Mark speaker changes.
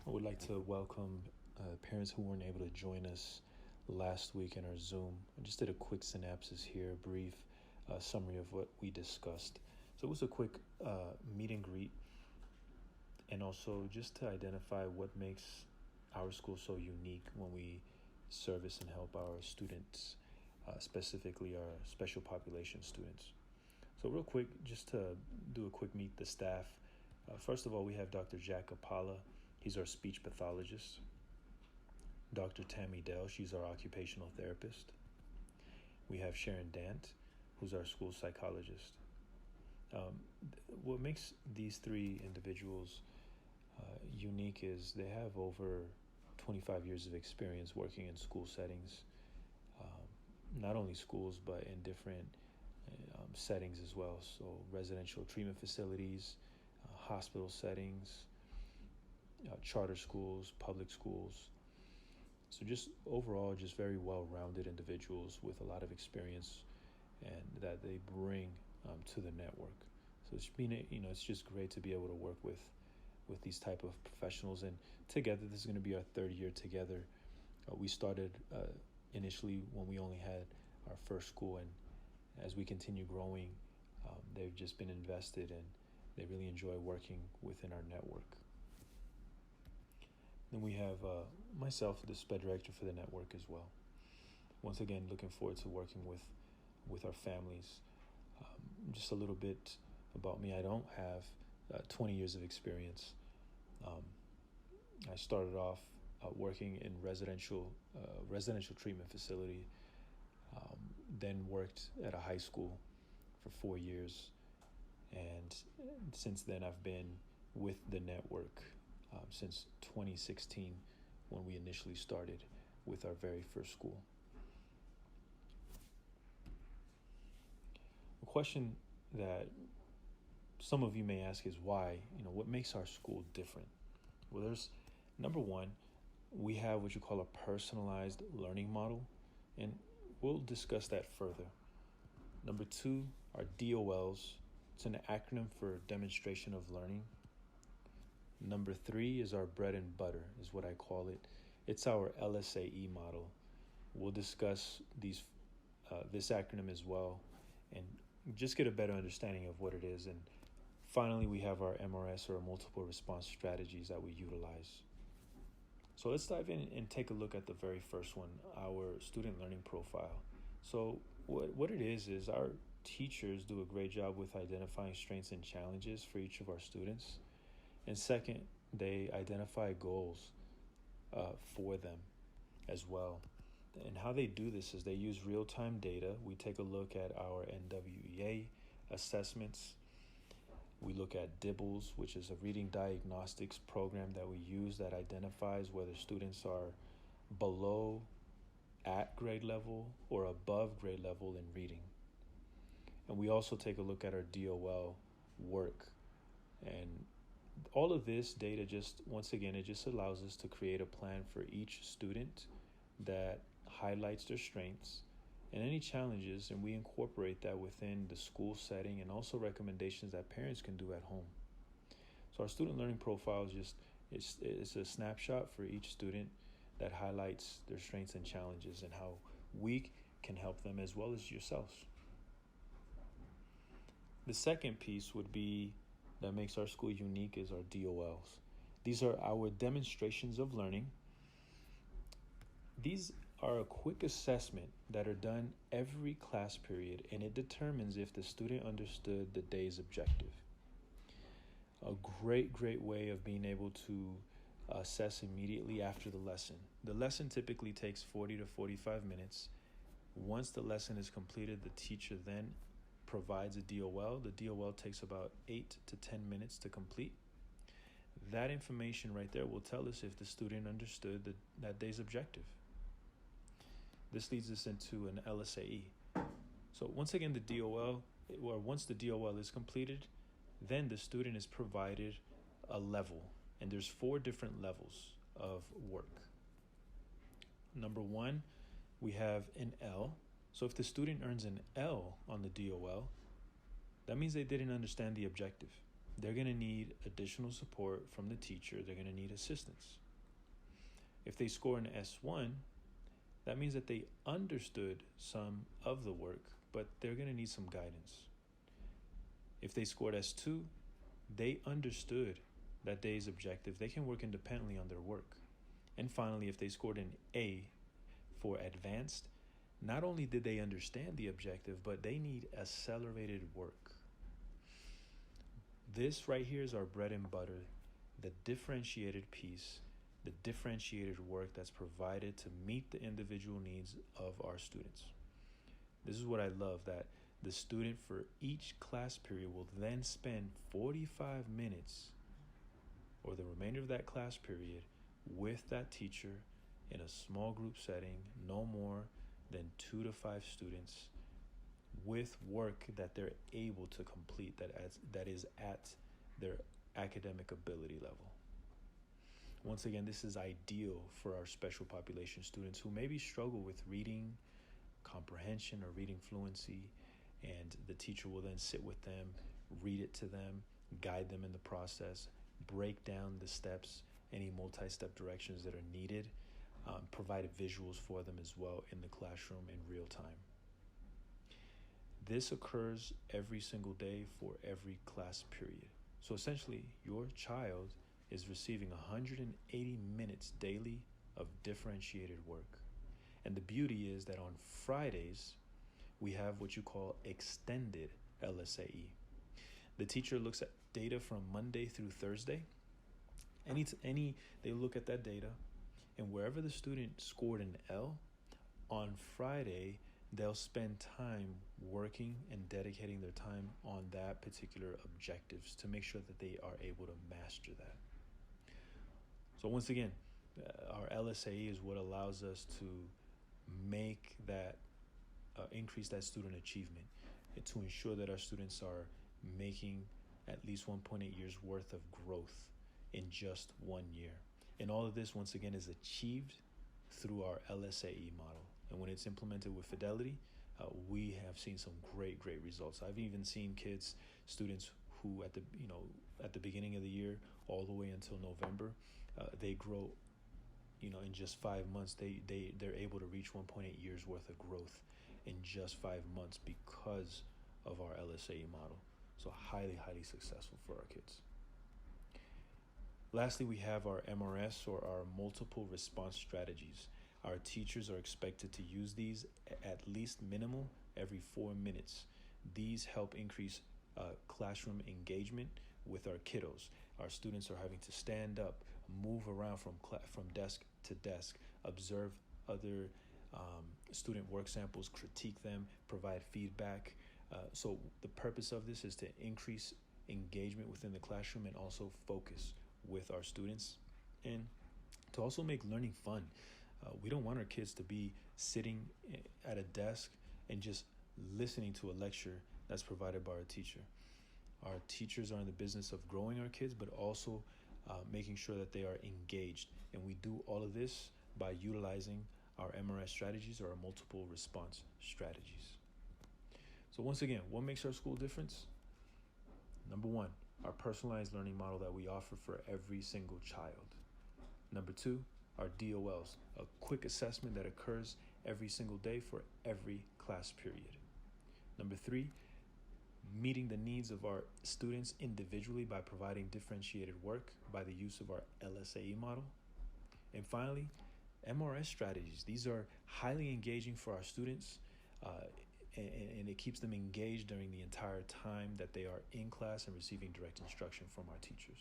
Speaker 1: I would like to welcome parents who weren't able to join us last week in our Zoom. I just did a quick synopsis here, a brief summary of what we discussed. So it was a quick meet and greet, and also just to identify what makes our school so unique when we service and help our students, specifically our special population students. So real quick, just to do a quick meet the staff. First of all, we have Dr. Jack Apala. He's our speech pathologist. Dr. Tammy Dell, she's our occupational therapist. We have Sharon Dant, who's our school psychologist. What makes these three individuals unique is they have over 25 years of experience working in school settings, not only schools, but in different settings as well. So residential treatment facilities, hospital settings, charter schools, public schools. So just overall, just very well-rounded individuals with a lot of experience and that they bring to the network. So it's just great to be able to work with these type of professionals. And together, this is going to be our third year together. We started initially when we only had our first school, and as we continue growing, they've just been invested and they really enjoy working within our network. Then we have myself, the SPED director for the network as well. Once again, looking forward to working with our families. Just a little bit about me. I don't have 20 years of experience. I started off working in residential treatment facility, then worked at a high school for 4 years, and since then I've been with the network since 2016 when we initially started with our very first school. A question that some of you may ask is why, what makes our school different? Well, there's number one, we have what you call a personalized learning model, and we'll discuss that further. Number two, our DOLs. It's an acronym for demonstration of learning. Number three is our bread and butter, is what I call it. It's our LSAE model. We'll discuss this acronym as well and just get a better understanding of what it is. And finally, we have our MRS, or multiple response strategies, that we utilize. So let's dive in and take a look at the very first one, our student learning profile. So what it is our teachers do a great job with identifying strengths and challenges for each of our students. And second, they identify goals for them as well. And how they do this is they use real-time data. We take a look at our NWEA assessments. We look at DIBELS, which is a reading diagnostics program that we use that identifies whether students are below at grade level or above grade level in reading. And we also take a look at our DOL work. And all of this data it just allows us to create a plan for each student that highlights their strengths and any challenges, and we incorporate that within the school setting and also recommendations that parents can do at home. So our student learning profile is it's a snapshot for each student that highlights their strengths and challenges and how we can help them as well as yourselves. The second piece would be that makes our school unique is our DOLs. These are our demonstrations of learning. These are a quick assessment that are done every class period, and it determines if the student understood the day's objective. A great way of being able to assess immediately after the lesson. The lesson typically takes 40 to 45 minutes. Once the lesson is completed, the teacher then provides a DOL. The DOL takes about 8 to 10 minutes to complete. That information right there will tell us if the student understood that day's objective. This leads us into an LSAE. So once again, once the DOL is completed, then the student is provided a level. And there's 4 different levels of work. Number 1, we have an L. So if the student earns an L on the DOL, that means they didn't understand the objective. they're going to need additional support from the teacher. They're going to need assistance. If they score an S1, that means that they understood some of the work, but they're going to need some guidance. If they scored S2, they understood that day's objective. They can work independently on their work. And finally, if they scored an A for advanced, not only did they understand the objective, but they need accelerated work. This right here is our bread and butter, the differentiated piece, the differentiated work that's provided to meet the individual needs of our students. This is what I love, that the student for each class period will then spend 45 minutes or the remainder of that class period with that teacher in a small group setting, no more than 2 to 5 students, with work that they're able to complete that is at their academic ability level. Once again, this is ideal for our special population students who maybe struggle with reading comprehension or reading fluency, and the teacher will then sit with them, read it to them, guide them in the process, break down the steps, any multi-step directions that are needed, provide visuals for them as well in the classroom in real time. This occurs every single day for every class period. So essentially, your child is receiving 180 minutes daily of differentiated work. And the beauty is that on Fridays, we have what you call extended LSAE. The teacher looks at data from Monday through Thursday. They look at that data, and wherever the student scored an L, on Friday, they'll spend time working and dedicating their time on that particular objectives to make sure that they are able to master that. So once again, our LSAE is what allows us to make that, increase that student achievement, and to ensure that our students are making at least 1.8 years worth of growth in just 1 year. And all of this, once again, is achieved through our LSAE model. And when it's implemented with fidelity, we have seen some great results. I've even seen students who at the beginning of the year all the way until November, they grow, in just 5 months, they're able to reach 1.8 years worth of growth in just 5 months because of our LSAE model. So highly successful for our kids. Lastly, we have our MRS, or our multiple response strategies. Our teachers are expected to use these at least minimal every 4 minutes. These help increase classroom engagement with our kiddos. Our students are having to stand up, move around from desk to desk, observe other student work samples, critique them, provide feedback. So the purpose of this is to increase engagement within the classroom and also focus with our students, and to also make learning fun. We don't want our kids to be sitting at a desk and just listening to a lecture that's provided by our teacher. Our teachers are in the business of growing our kids, but also making sure that they are engaged. And we do all of this by utilizing our MRS strategies, or our multiple response strategies. So once again, what makes our school different? Number 1, our personalized learning model that we offer for every single child. Number 2, our DOLs, a quick assessment that occurs every single day for every class period. Number 3, meeting the needs of our students individually by providing differentiated work by the use of our LSAE model. And finally, MRS strategies. These are highly engaging for our students, and it keeps them engaged during the entire time that they are in class and receiving direct instruction from our teachers.